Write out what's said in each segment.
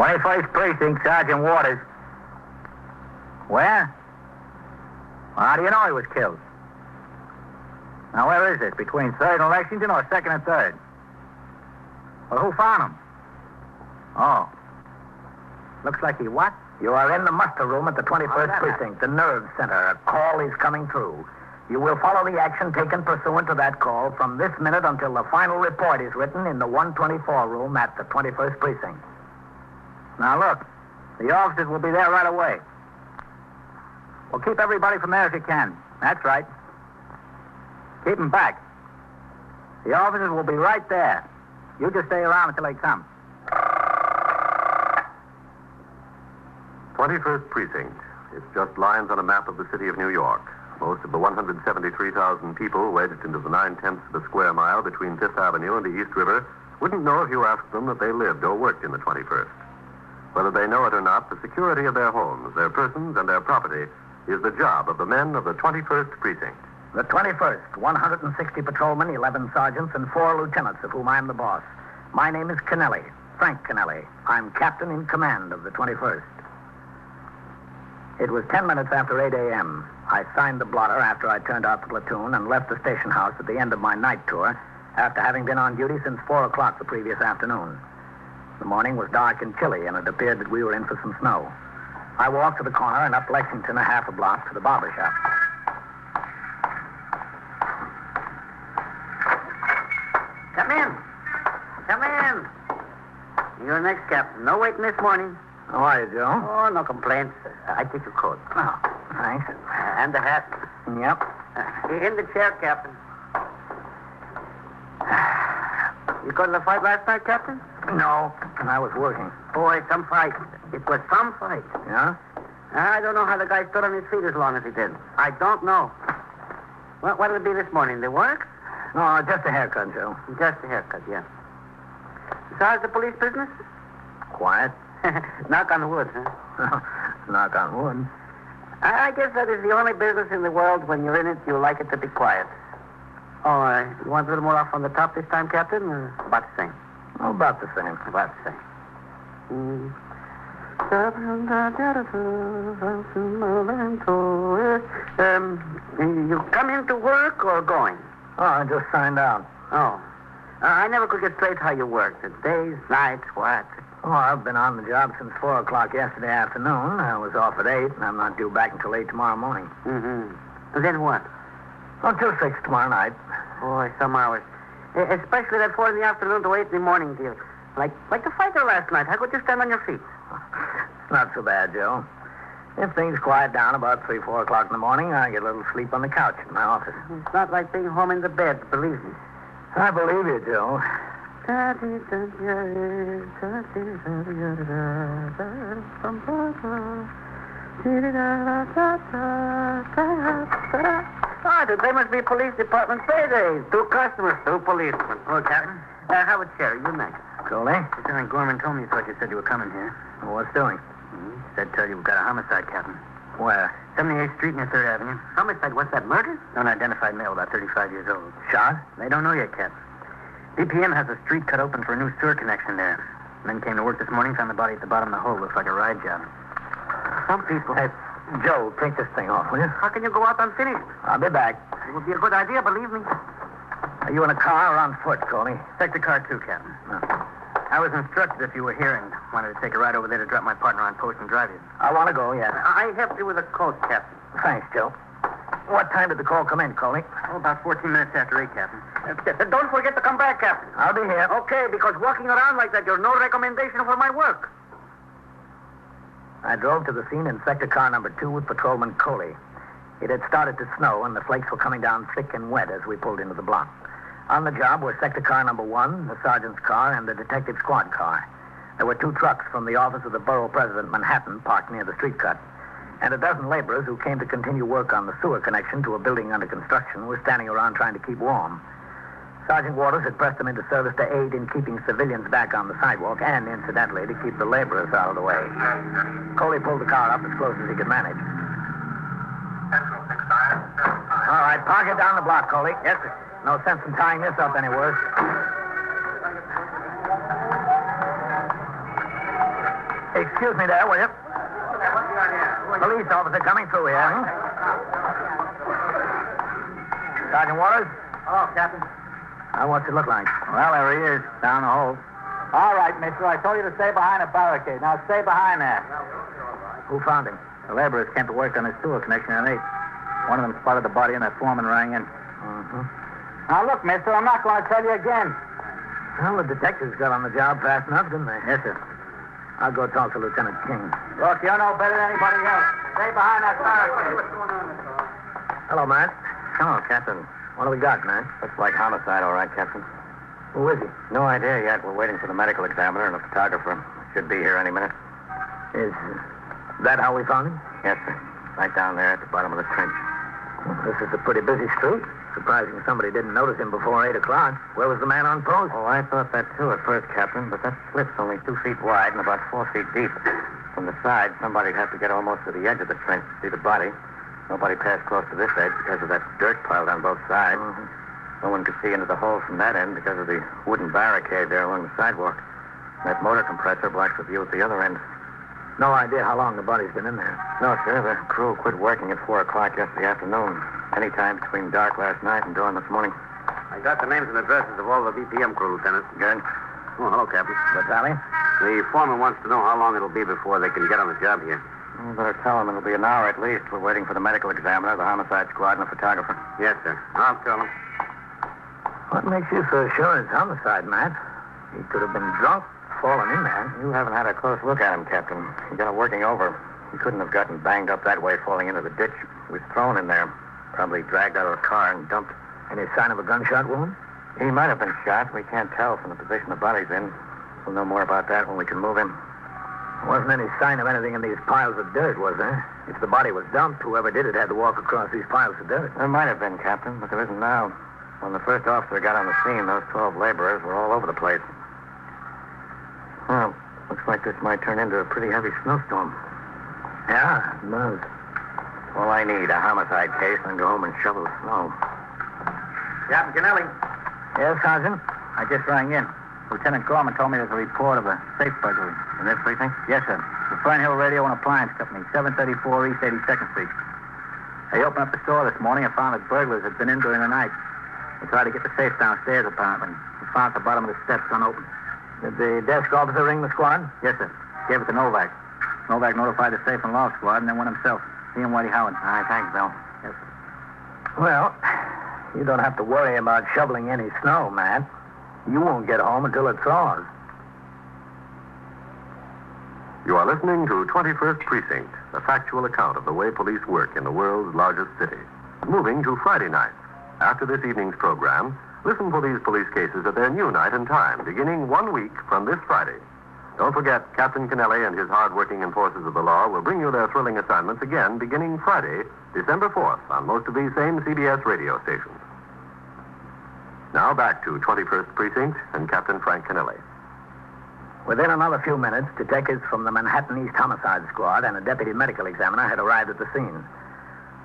21st Precinct, Sergeant Waters. Where? Well, how do you know he was killed? Now, where is it? Between 3rd and Lexington or 2nd and 3rd? Well, who found him? Oh. Looks like he what? You are in the muster room at the 21st Precinct, the nerve center. A call is coming through. You will follow the action taken pursuant to that call from this minute until the final report is written in the 124 room at the 21st Precinct. Now, look. The officers will be there right away. Well, keep everybody from there if you can. That's right. Keep them back. The officers will be right there. You just stay around until they come. 21st Precinct. It's just lines on a map of the city of New York. Most of the 173,000 people wedged into the 9/10 of a square mile between Fifth Avenue and the East River wouldn't know if you asked them that they lived or worked in the 21st. Whether they know it or not, the security of their homes, their persons, and their property is the job of the men of the 21st Precinct. The 21st, 160 patrolmen, 11 sergeants, and 4 lieutenants, of whom I am the boss. My name is Kennelly, Frank Kennelly. I'm captain in command of the 21st. It was 10 minutes after 8 a.m. I signed the blotter after I turned out the platoon and left the station house at the end of my night tour after having been on duty since 4 o'clock the previous afternoon. The morning was dark and chilly, and it appeared that we were in for some snow. I walked to the corner and up Lexington a half a block to the barber shop. Come in. Come in. You're next, Captain. No waiting this morning. How are you, Joe? Oh, no complaints. I take your coat. Oh, thanks. And the hat. Yep. In the chair, Captain. You got in a fight last night, Captain? No, I was working. Boy, some fight. It was some fight. Yeah? I don't know how the guy stood on his feet as long as he did. I don't know. What'll it be this morning? The work? No, just a haircut, Joe. Just a haircut, yeah. So how's the police business? Quiet. Knock on wood, huh? Knock on wood. I guess that is the only business in the world when you're in it, you like it to be quiet. Oh, you want a little more off on the top this time, Captain, or about the same? Oh, about the same. About the same. You come into work or going? Oh, I just signed out. Oh. I never could get straight how you work. The days, nights, what? Oh, I've been on the job since 4 o'clock yesterday afternoon. I was off at 8, and I'm not due back until 8 tomorrow morning. Mm-hmm. And then what? Until 6 tomorrow night. Boy, some hours. Especially that 4 in the afternoon to 8 in the morning deal. Like the fighter last night. How could you stand on your feet? It's not so bad, Joe. If things quiet down about 3, 4 o'clock in the morning, I get a little sleep on the couch in my office. It's not like being home in the bed, believe me. I believe you, Joe. They must be police department paydays. 2 customers, 2 policemen. Oh, Captain. How about Sherry? You next. Coley? Lieutenant Gorman told me you thought you said you were coming here. Well, what's doing? He said tell you we've got a homicide, Captain. Where? 78th Street near 3rd Avenue. Homicide? What's that, murder? Unidentified male, about 35 years old. Shot? They don't know yet, Captain. DPM has a street cut open for a new sewer connection there. Men came to work this morning, found the body at the bottom of the hole. Looks like a ride job. Some people... Hey, Joe, take this thing off, will you? How can you go out unfinished? I'll be back. It would be a good idea, believe me. Are you in a car or on foot, Coley? Take the car, too, Captain. No. I was instructed if you were here and wanted to take a ride over there to drop my partner on post and drive you. I want to go, yes. I helped you with a coat, Captain. Thanks, Joe. What time did the call come in, Coley? Oh, about 14 minutes after 8, Captain. Don't forget to come back, Captain. I'll be here. Okay, because walking around like that, you're no recommendation for my work. I drove to the scene in sector car number 2 with patrolman Coley. It had started to snow, and the flakes were coming down thick and wet as we pulled into the block. On the job were sector car number 1, the sergeant's car, and the detective squad car. There were 2 trucks from the office of the borough president, Manhattan, parked near the street cut. And a dozen laborers who came to continue work on the sewer connection to a building under construction were standing around trying to keep warm. Sergeant Waters had pressed them into service to aid in keeping civilians back on the sidewalk and, incidentally, to keep the laborers out of the way. Coley pulled the car up as close as he could manage. All right, park it down the block, Coley. Yes, sir. No sense in tying this up any worse. Excuse me there, will you? Police officer coming through here. Huh? Sergeant Waters? Hello, Captain. What's it look like? Well, there he is, down the hole. All right, mister. I told you to stay behind a barricade. Now stay behind there. Who found him? The laborers came to work on his sewer connection at 8. One of them spotted the body and the foreman rang in. Uh-huh. Now, look, mister, I'm not going to tell you again. Well, the detectives got on the job fast enough, didn't they? Yes, sir. I'll go talk to Lieutenant King. Look, you know better than anybody else. Stay behind that barricade. Hello, Matt. Hello, Captain. What do we got, man? Looks like homicide, all right, Captain. Who is he? No idea yet. We're waiting for the medical examiner and a photographer. Should be here any minute. Is that how we found him? Yes, sir. Right down there at the bottom of the trench. Well, this is a pretty busy street. Surprising somebody didn't notice him before 8 o'clock. Where was the man on post? Oh, I thought that too at first, Captain, but that slip's only 2 feet wide and about 4 feet deep. From the side, somebody'd have to get almost to the edge of the trench to see the body. Nobody passed close to this edge because of that dirt piled on both sides. Mm-hmm. No one could see into the hole from that end because of the wooden barricade there along the sidewalk. That motor compressor blocks the view at the other end. No idea how long the body's been in there. No, sir. The crew quit working at 4 o'clock yesterday afternoon. Any time between dark last night and dawn this morning. I got the names and addresses of all the BPM crew, Lieutenant. Good. Oh, hello, Captain. Vitaly? The foreman wants to know how long it'll be before they can get on the job here. You better tell him it'll be an hour at least. We're waiting for the medical examiner, the homicide squad, and a photographer. Yes, sir. I'll tell him. What makes you so sure it's homicide, Matt? He could have been drunk, fallen in there. You haven't had a close look at him, Captain. He got it working over. He couldn't have gotten banged up that way falling into the ditch. He was thrown in there. Probably dragged out of a car and dumped. Any sign of a gunshot wound? He might have been shot. We can't tell from the position the body's in. We'll know more about that when we can move him. There wasn't any sign of anything in these piles of dirt, was there? If the body was dumped, whoever did it had to walk across these piles of dirt. There might have been, Captain, but there isn't now. When the first officer got on the scene, those 12 laborers were all over the place. Well, looks like this might turn into a pretty heavy snowstorm. Yeah, it does. All I need, a homicide case, and go home and shovel the snow. Captain Kennelly. Yes, Sergeant? I just rang in. Lieutenant Gorman told me there's a report of a safe burglary. In this precinct? Yes, sir. The Fern Hill Radio and Appliance Company, 734 East 82nd Street. They opened up the store this morning and found that burglars had been in during the night. They tried to get the safe downstairs, apparently. They found at the bottom of the steps unopened. Did the desk officer ring the squad? Yes, sir. Gave it to Novak. Novak notified the safe and law squad and then went himself. He and Whitey Howard. All right, thanks, Bill. Yes, sir. Well, you don't have to worry about shoveling any snow, Matt. You won't get home until it thaws. You are listening to 21st Precinct, a factual account of the way police work in the world's largest city. Moving to Friday night. After this evening's program, listen for these police cases at their new night and time, beginning 1 week from this Friday. Don't forget, Captain Kennelly and his hard-working enforcers of the law will bring you their thrilling assignments again beginning Friday, December 4th, on most of these same CBS radio stations. Now back to 21st Precinct and Captain Frank Kennelly. Within another few minutes, detectives from the Manhattan East Homicide Squad and a deputy medical examiner had arrived at the scene.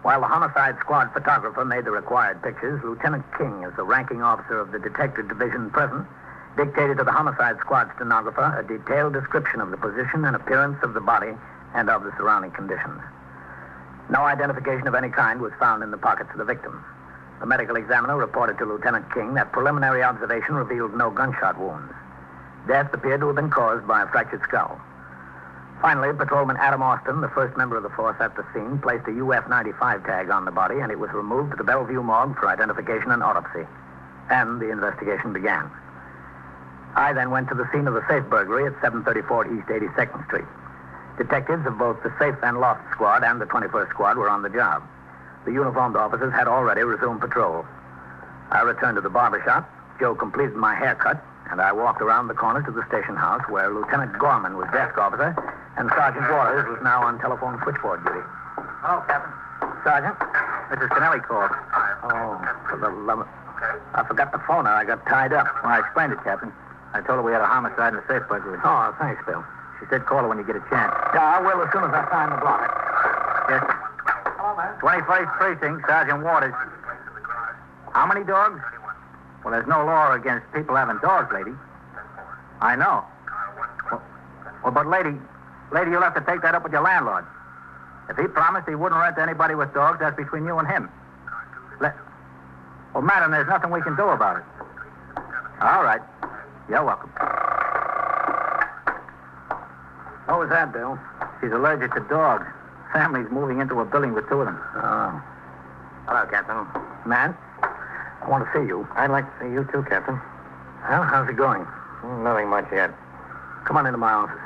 While the Homicide Squad photographer made the required pictures, Lieutenant King, as the ranking officer of the Detective Division present, dictated to the Homicide Squad stenographer a detailed description of the position and appearance of the body and of the surrounding conditions. No identification of any kind was found in the pockets of the victim. The medical examiner reported to Lieutenant King that preliminary observation revealed no gunshot wounds. Death appeared to have been caused by a fractured skull. Finally, Patrolman Adam Austin, the first member of the force at the scene, placed a UF-95 tag on the body, and it was removed to the Bellevue morgue for identification and autopsy. And the investigation began. I then went to the scene of the safe burglary at 734 East 82nd Street. Detectives of both the safe and loft squad and the 21st squad were on the job. The uniformed officers had already resumed patrol. I returned to the barber shop. Joe completed my haircut, and I walked around the corner to the station house where Lieutenant Gorman was desk officer and Sergeant Waters was now on telephone switchboard duty. Hello, Captain. Sergeant? Mrs. Kennelly called. Oh, for the love of... I forgot the phone. I got tied up. Well, I explained it, Captain. I told her we had a homicide and a safe burglary. Oh, thanks, Bill. She said call her when you get a chance. Yeah, I will as soon as I find the blotter. Yes, sir. Hello, man. 21st Precinct, Sergeant Waters. How many dogs? Well, there's no law against people having dogs, lady. I know. Well, but lady, Lady, you'll have to take that up with your landlord. If he promised he wouldn't rent to anybody with dogs, that's between you and him. Well, madam, there's nothing we can do about it. All right. You're welcome. What was that, Bill? She's allergic to dogs. Family's moving into a building with two of them. Oh. Hello, Captain. Man, I want to see you. I'd like to see you too, Captain. Well, how's it going? Nothing much yet. Come on into my office.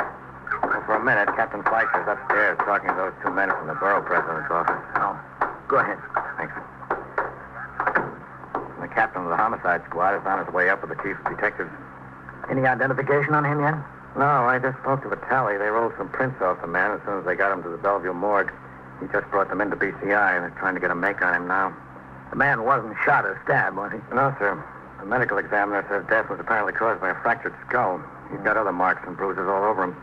Well, for a minute, Captain Fleischer's upstairs talking to those two men from the borough president's office. Oh, go ahead. Thanks. The captain of the homicide squad is on his way up with the chief of detectives. Any identification on him yet? No, I just spoke to Vitale. They rolled some prints off the man as soon as they got him to the Bellevue morgue. He just brought them into BCI, and they're trying to get a make on him now. The man wasn't shot or stabbed, was he? No, sir. The medical examiner says death was apparently caused by a fractured skull. He's got other marks and bruises all over him.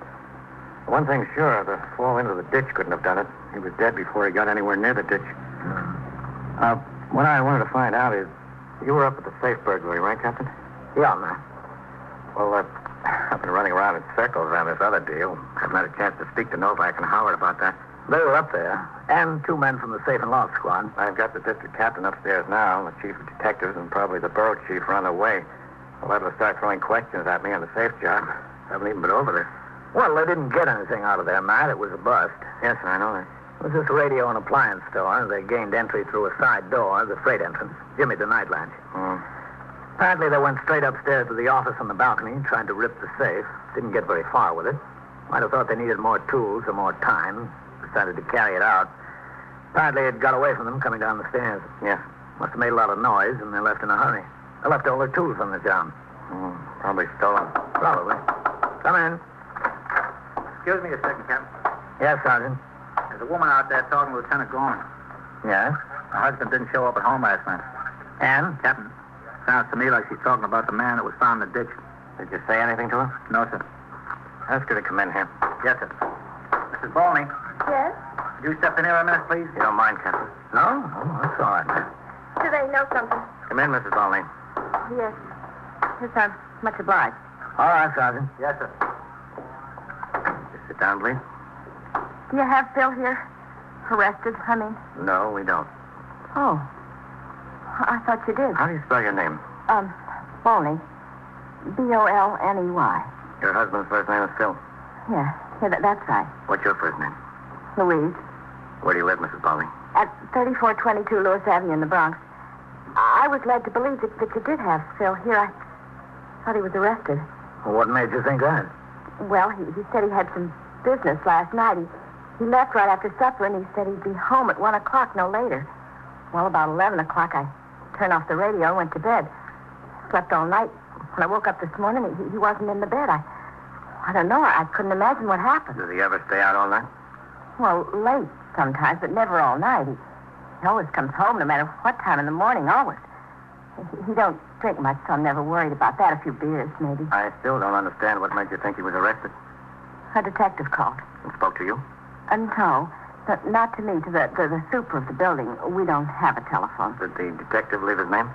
One thing's sure, the fall into the ditch couldn't have done it. He was dead before he got anywhere near the ditch. What I wanted to find out is, you were up at the safe burglary, right, Captain? Yeah, man. Well, I've been running around in circles around this other deal. Haven't had a chance to speak to Novak and Howard about that. They were up there, and two men from the safe and loft squad. I've got the district captain upstairs now, the chief of detectives, and probably the borough chief are on their way. They'll have to start throwing questions at me on the safe job. Haven't even been over this. Well, they didn't get anything out of there, Matt. It was a bust. Yes, I know that. It was this radio and appliance store. They gained entry through a side door, the freight entrance. Jimmy, the night latch. Apparently, they went straight upstairs to the office on the balcony, tried to rip the safe. Didn't get very far with it. Might have thought they needed more tools or more time. Decided to carry it out. Apparently, it got away from them coming down the stairs. Yeah. Must have made a lot of noise, and they left in a hurry. They left all their tools on the job. Probably stolen. Probably. Come in. Excuse me a second, Captain. Yes, Sergeant. There's a woman out there talking to Lieutenant Gorman. Yes? Her husband didn't show up at home last night. And? Captain, sounds to me like she's talking about the man that was found in the ditch. Did you say anything to her? No, sir. Ask her to come in here. Yes, sir. Mrs. Bolney, Yes? could you step in here a minute, please? You don't mind, Captain? No? Oh, that's all right, man. Do they know something? Come in, Mrs. Bolney. Yes. Yes, I'm much obliged. All right, Sergeant. Yes, sir. Just sit down, please. Do you have Phil here? Arrested, I mean? No, we don't. Oh. I thought you did. How do you spell your name? Bolney. Bolney. Your husband's first name is Phil. Yeah, that's right. What's your first name? Louise. Where do you live, Mrs. Bolney? At 3422 Lewis Avenue in the Bronx. I was led to believe that you did have Phil here. I thought he was arrested. Well, what made you think that? Well, he said he had some business last night. He left right after supper, and he said he'd be home at 1 o'clock, no later. Well, about 11 o'clock, I turned off the radio and went to bed. Slept all night. When I woke up this morning, he wasn't in the bed. I don't know. I couldn't imagine what happened. Does he ever stay out all night? Well, late sometimes, but never all night. He always comes home, no matter what time in the morning, always. He don't drink much, so I'm never worried about that. A few beers, maybe. I still don't understand what made you think he was arrested. A detective called. And spoke to you? No, not to me, to the super of the building. We don't have a telephone. Did the detective leave his name?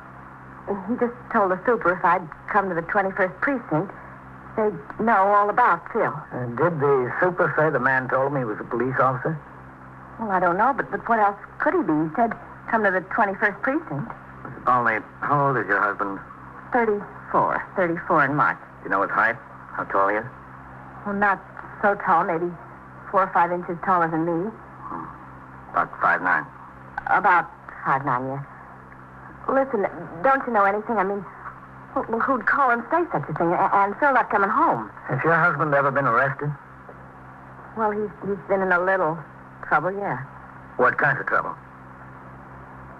He just told the super if I'd come to the 21st Precinct, they'd know all about Phil. Did the super say the man told him he was a police officer? Well, I don't know, but what else could he be? He said, come to the 21st Precinct. Mrs. Bolney, how old is your husband? 34 in March. Do you know his height? How tall he is? Well, not so tall, maybe 4 or 5 inches taller than me. About 5'9". About 5'9", yeah. Listen, don't you know anything? I mean, who'd call and say such a thing? And Phil not coming home. Has your husband ever been arrested? Well, he's been in a little trouble, yeah. What kind of trouble?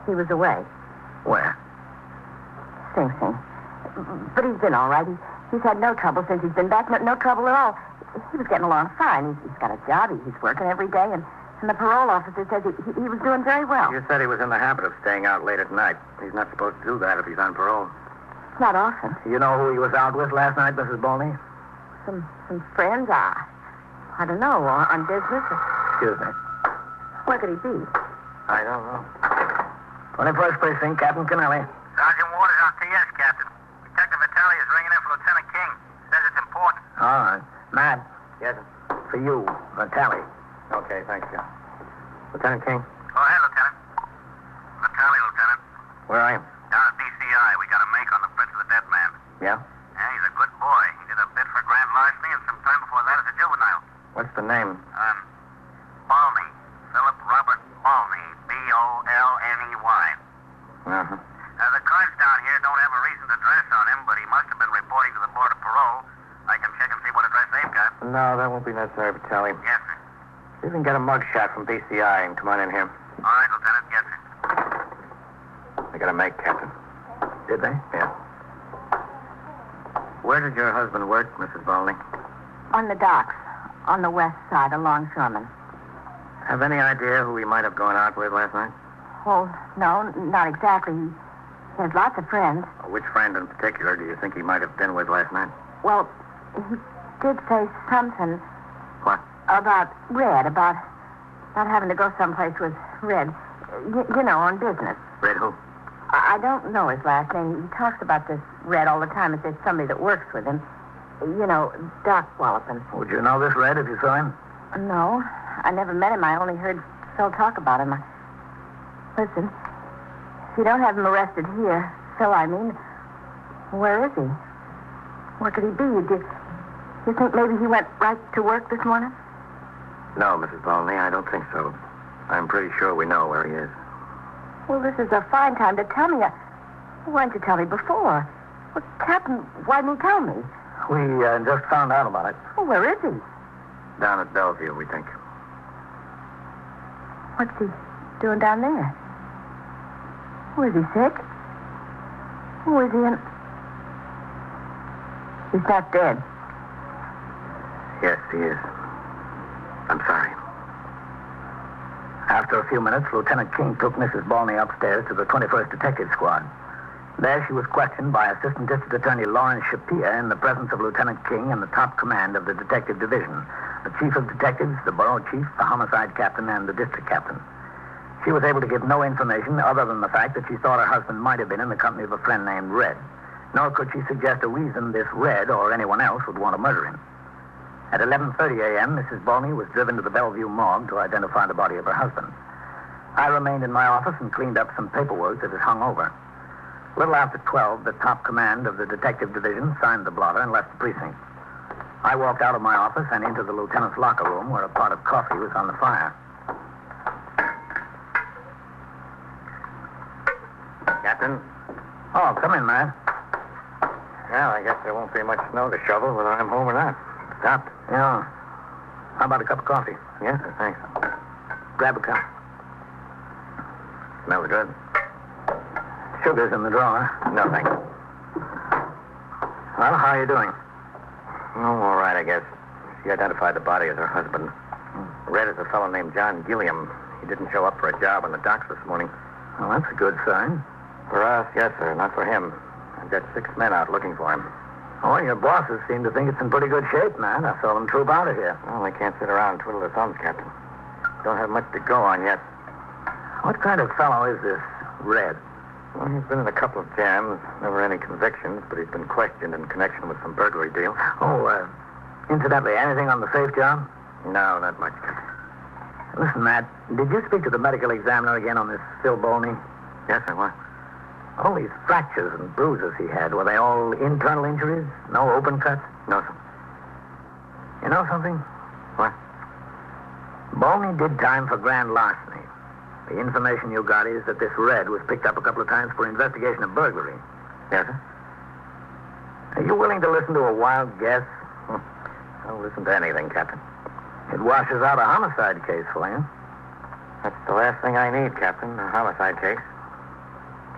He was away. Where? Sing Sing. But he's been all right. He's had no trouble since he's been back. No trouble at all. He was getting along fine. He's got a job. He's working every day, and the parole officer says he was doing very well. You said he was in the habit of staying out late at night. He's not supposed to do that if he's on parole. It's not often. You know who he was out with last night, Mrs. Bolney? Some friends. I don't know. On business. Excuse me. Where could he be? I don't know. 21st Precinct, Captain Kennelly. Sergeant Waters on TS, Captain. Detective Vitale is ringing in for Lieutenant King. Says it's important. All right. Matt. Yes, sir. for you, the tally. Okay, thanks, John. Lieutenant King, Go ahead, Lieutenant. The tally, Lieutenant. where are you? Down at DCI, we got a make on the Prince of the Dead Man. Yeah? Yeah, he's a good boy. He did a bid for grand larceny and some time before that as a juvenile. What's the name? Balney. Philip Robert Balney. Bolney. Uh-huh. The cards down here don't have a recent address on him, but he must have been reporting to the Board of Parole. I can check and see what address they've got. No, that won't be necessary, Vitaly. Yes, sir. You can get a mug shot from DCI and come on in here. All right, Lieutenant. Yes, sir. They got a make, Captain. Did they? Yeah. Where did your husband work, Mrs. Balney? On the docks, on the west side, along Shoreman. Have any idea who he might have gone out with last night? Oh, no, not exactly. He has lots of friends. Which friend in particular do you think he might have been with last night? Well, he did say something What? about Red, about having to go someplace with Red. You know, on business. Red who? I don't know his last name. He talks about this Red all the time as if somebody that works with him. You know, Doc Wallopin. Would you know this Red if you saw him? No, I never met him. I only heard Phil talk about him. Listen, if you don't have him arrested here, Phil, I mean, where is he? Where could he be? Do you think maybe he went right to work this morning? No, Mrs. Balney, I don't think so. I'm pretty sure we know where he is. Well, this is a fine time to tell me. Why didn't you tell me before? Well, Captain, why didn't you tell me? We just found out about it. Well, where is he? Down at Bellevue, we think. What's he doing down there? Oh, is he sick? Oh, is he in... He's not dead. Yes, he is. I'm sorry. After a few minutes, Lieutenant King took Mrs. Balney upstairs to the 21st Detective Squad. There she was questioned by Assistant District Attorney Lawrence Shapir in the presence of Lieutenant King and the top command of the Detective Division, the Chief of Detectives, the Borough Chief, the Homicide Captain, and the District Captain. She was able to give no information other than the fact that she thought her husband might have been in the company of a friend named Red. Nor could she suggest a reason this Red or anyone else would want to murder him. At 11:30 a.m., Mrs. Balney was driven to the Bellevue morgue to identify the body of her husband. I remained in my office and cleaned up some paperwork that had hung over. A little after 12, the top command of the Detective Division signed the blotter and left the precinct. I walked out of my office and into the lieutenant's locker room where a pot of coffee was on the fire. Captain? Oh, come in, man. Well, I guess there won't be much snow to shovel whether I'm home or not. Stopped. Yeah. How about a cup of coffee? Yes, sir, thanks. Grab a cup. Smells good. Sugar's in the drawer. No, thanks. Well, how are you doing? Oh, all right, I guess. She identified the body as her husband. Red is a fellow named John Gilliam. He didn't show up for a job on the docks this morning. Well, that's a good sign. For us, yes, sir. Not for him. I've got 6 men out looking for him. Oh, your bosses seem to think it's in pretty good shape, man. I saw them troop out of here. Well, they can't sit around and twiddle their thumbs, Captain. Don't have much to go on yet. What kind of fellow is this Red? Well, he's been in a couple of jams. Never any convictions, but he's been questioned in connection with some burglary deals. Oh, incidentally, anything on the safe job? No, not much, Captain. Listen, Matt, did you speak to the medical examiner again on this Phil Balney? Yes, sir, what? All these fractures and bruises he had, were they all internal injuries? No open cuts? No, sir. You know something? What? Balney did time for grand larceny. The information you got is that this Red was picked up a couple of times for investigation of burglary. Yes, sir. Are you willing to listen to a wild guess? I'll listen to anything, Captain. It washes out a homicide case for you. That's the last thing I need, Captain, a homicide case.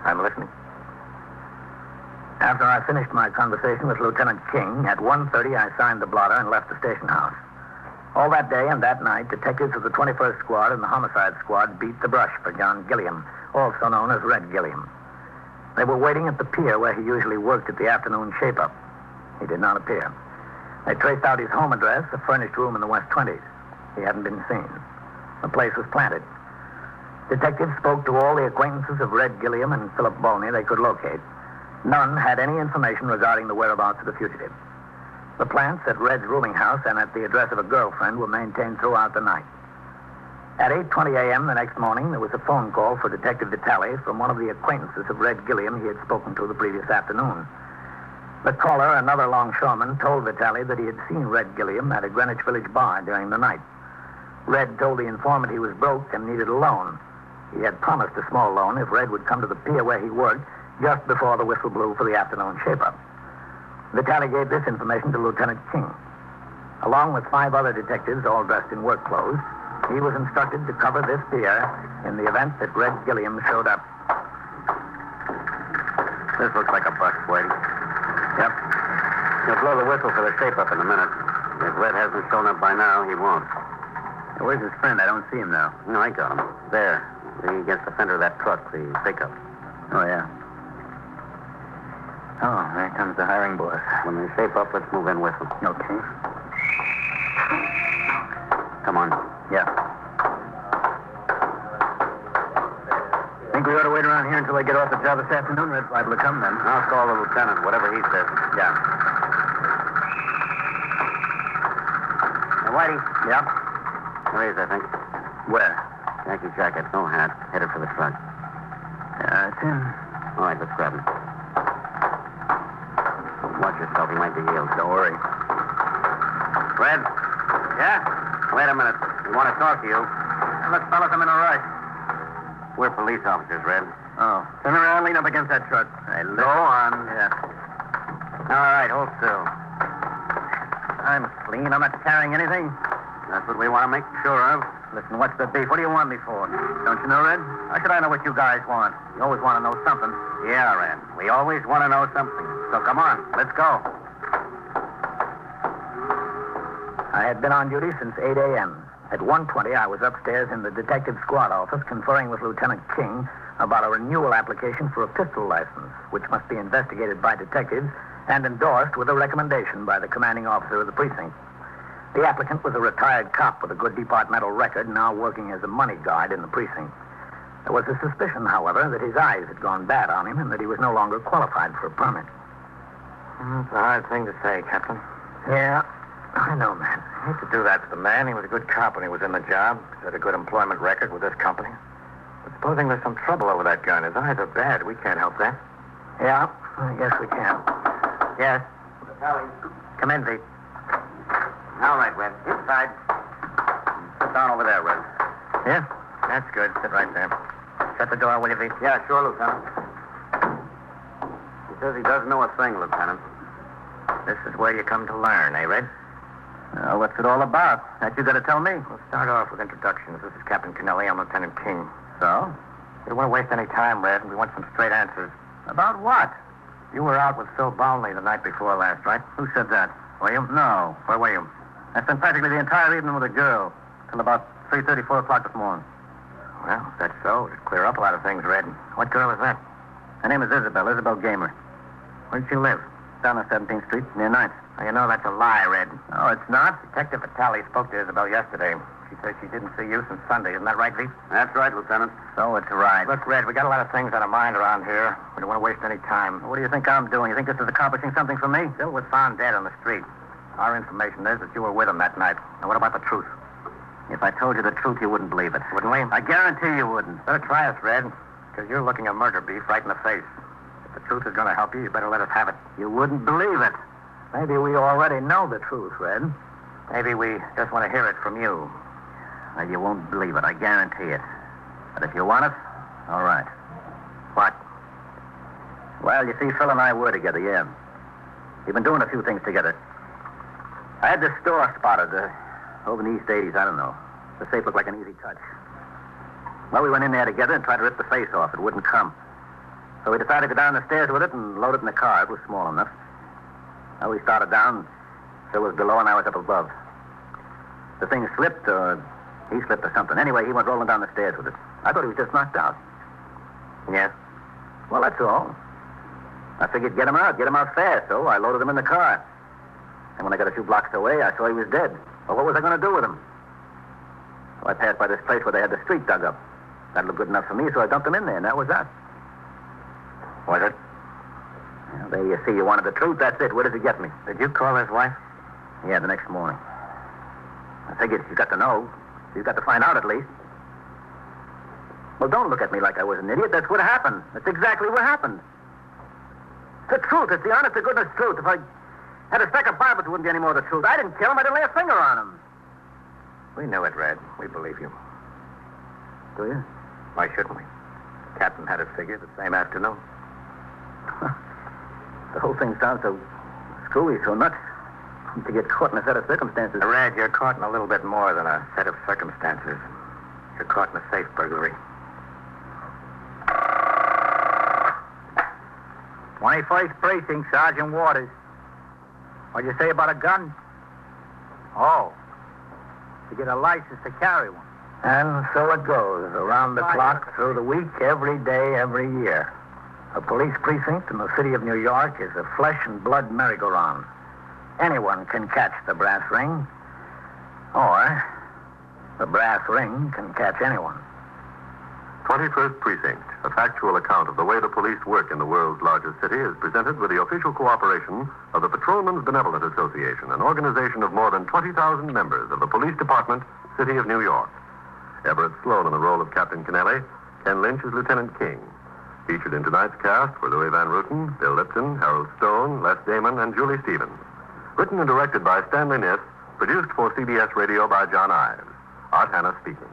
I'm listening. After I finished my conversation with Lieutenant King, at 1:30 I signed the blotter and left the station house. All that day and that night, detectives of the 21st Squad and the Homicide Squad beat the brush for John Gilliam, also known as Red Gilliam. They were waiting at the pier where he usually worked at the afternoon shape-up. He did not appear. They traced out his home address, a furnished room in the West 20s. He hadn't been seen. The place was planted. Detectives spoke to all the acquaintances of Red Gilliam and Philip Balney they could locate. None had any information regarding the whereabouts of the fugitive. The plants at Red's rooming house and at the address of a girlfriend were maintained throughout the night. At 8:20 a.m. the next morning, there was a phone call for Detective Vitale from one of the acquaintances of Red Gilliam he had spoken to the previous afternoon. The caller, another longshoreman, told Vitale that he had seen Red Gilliam at a Greenwich Village bar during the night. Red told the informant he was broke and needed a loan. He had promised a small loan if Red would come to the pier where he worked just before the whistle blew for the afternoon shape-up. Vitale gave this information to Lieutenant King. Along with 5 other detectives, all dressed in work clothes, he was instructed to cover this pier in the event that Red Gilliam showed up. This looks like a bust, Wade. Yep. He'll blow the whistle for the shape-up in a minute. If Red hasn't shown up by now, he won't. Where's his friend? I don't see him now. No, I got him. There. Against the fender of that truck, the pickup. Oh, yeah. Oh, there comes the hiring boss. When they shape up, let's move in with them. Okay. Come on. Yeah. Think we ought to wait around here until they get off the job this afternoon? Red's liable to come then. I'll call the lieutenant, whatever he says. Yeah. Hey, Whitey. Yeah? There he is, I think. Where? Khaki jacket, no hat, headed for the truck. It's him. All right, let's grab him. Watch yourself, he might be healed. Don't worry. Red? Yeah? Wait a minute. We want to talk to you. Look, fellas, I'm in a rush. We're police officers, Red. Oh. Turn around, lean up against that truck. Hey, go on. Yeah. All right, hold still. I'm clean. I'm not carrying anything. That's what we want to make sure of. Listen, what's the beef? What do you want me for? Don't you know, Red? How should I know what you guys want? You always want to know something. Yeah, Red. We always want to know something. So come on, let's go. I had been on duty since 8 a.m. At 1:20, I was upstairs in the detective squad office conferring with Lieutenant King about a renewal application for a pistol license, which must be investigated by detectives and endorsed with a recommendation by the commanding officer of the precinct. The applicant was a retired cop with a good departmental record, now working as a money guard in the precinct. There was a suspicion, however, that his eyes had gone bad on him and that he was no longer qualified for a permit. It's a hard thing to say, Captain. Yeah, I know, man. I hate to do that to the man. He was a good cop when he was in the job. He had a good employment record with this company. But supposing there's some trouble over that gun, his eyes are bad. We can't help that. Yeah, I guess we can. Yes. Come in, Pete. All right, Red. Inside. Sit down over there, Red. Yeah? That's good. Sit right there. Shut the door, will you, Pete? Yeah, sure, Lieutenant. He says he doesn't know a thing, Lieutenant. This is where you come to learn, eh, Red? What's it all about? That you got to tell me. We'll start off with introductions. This is Captain Kennelly. I'm Lieutenant King. So? We don't want to waste any time, Red. We want some straight answers. About what? You were out with Phil Balney the night before last, right? Who said that? Were you? No. Where were you? I spent practically the entire evening with a girl till about 3:30, 4 o'clock this morning. Well, if that's so, it'd clear up a lot of things, Red. What girl is that? Her name is Isabel Gamer. Where does she live? Down on 17th Street, near 9th. Now, you know that's a lie, Red. Oh, it's not? Detective Vitale spoke to Isabel yesterday. She says she didn't see you since Sunday. Isn't that right, Pete? That's right, Lieutenant. So it's right. Look, Red, we got a lot of things on our mind around here. We don't want to waste any time. What do you think I'm doing? You think this is accomplishing something for me? Bill was found dead on the street. Our information is that you were with him that night. Now, what about the truth? If I told you the truth, you wouldn't believe it. Wouldn't we? I guarantee you wouldn't. Better try us, Red, because you're looking a murder beef right in the face. If the truth is going to help you, you better let us have it. You wouldn't believe it. Maybe we already know the truth, Red. Maybe we just want to hear it from you. Well, you won't believe it, I guarantee it. But if you want it, all right. What? Well, you see, Phil and I were together, yeah. We've been doing a few things together. I had this store spotted over in the East 80s, I don't know. The safe looked like an easy touch. Well, we went in there together and tried to rip the face off. It wouldn't come. So we decided to go down the stairs with it and load it in the car. It was small enough. Well, we started down. Phil was below and I was up above. The thing slipped, or he slipped or something. Anyway, he went rolling down the stairs with it. I thought he was just knocked out. Yes? Well, that's all. I figured get him out fast, so I loaded him in the car. And when I got a few blocks away, I saw he was dead. Well, what was I going to do with him? So I passed by this place where they had the street dug up. That looked good enough for me, so I dumped him in there, and that was that. Was it? Well, there you see, you wanted the truth. That's it. Where does it get me? Did you call his wife? Yeah, the next morning. I figured you got to know. You got to find out at least. Well, don't look at me like I was an idiot. That's what happened. That's exactly what happened. It's the truth. It's the honest to goodness truth. If I had a stack of Bibles, it wouldn't be any more the truth. I didn't kill him. I didn't lay a finger on him. We knew it, Red. We believe you. Do you? Why shouldn't we? Captain had it figured the same afternoon. The whole thing sounds so screwy, so nuts. To get caught in a set of circumstances. Red, you're caught in a little bit more than a set of circumstances. You're caught in a safe burglary. 21st Precinct, Sergeant Waters. What'd you say about a gun? Oh. To get a license to carry one. And so it goes, around the clock, through the week, every day, every year. A police precinct in the city of New York is a flesh and blood merry-go-round. Anyone can catch the brass ring, or the brass ring can catch anyone. 21st Precinct, a factual account of the way the police work in the world's largest city, is presented with the official cooperation of the Patrolmen's Benevolent Association, an organization of more than 20,000 members of the Police Department, City of New York. Everett Sloan in the role of Captain Kennelly, Ken Lynch as Lieutenant King. Featured in tonight's cast were Louis Van Ruten, Bill Lipton, Harold Stone, Les Damon, and Julie Stevens. Written and directed by Stanley Niss, produced for CBS Radio by John Ives. Art Hannah speaking.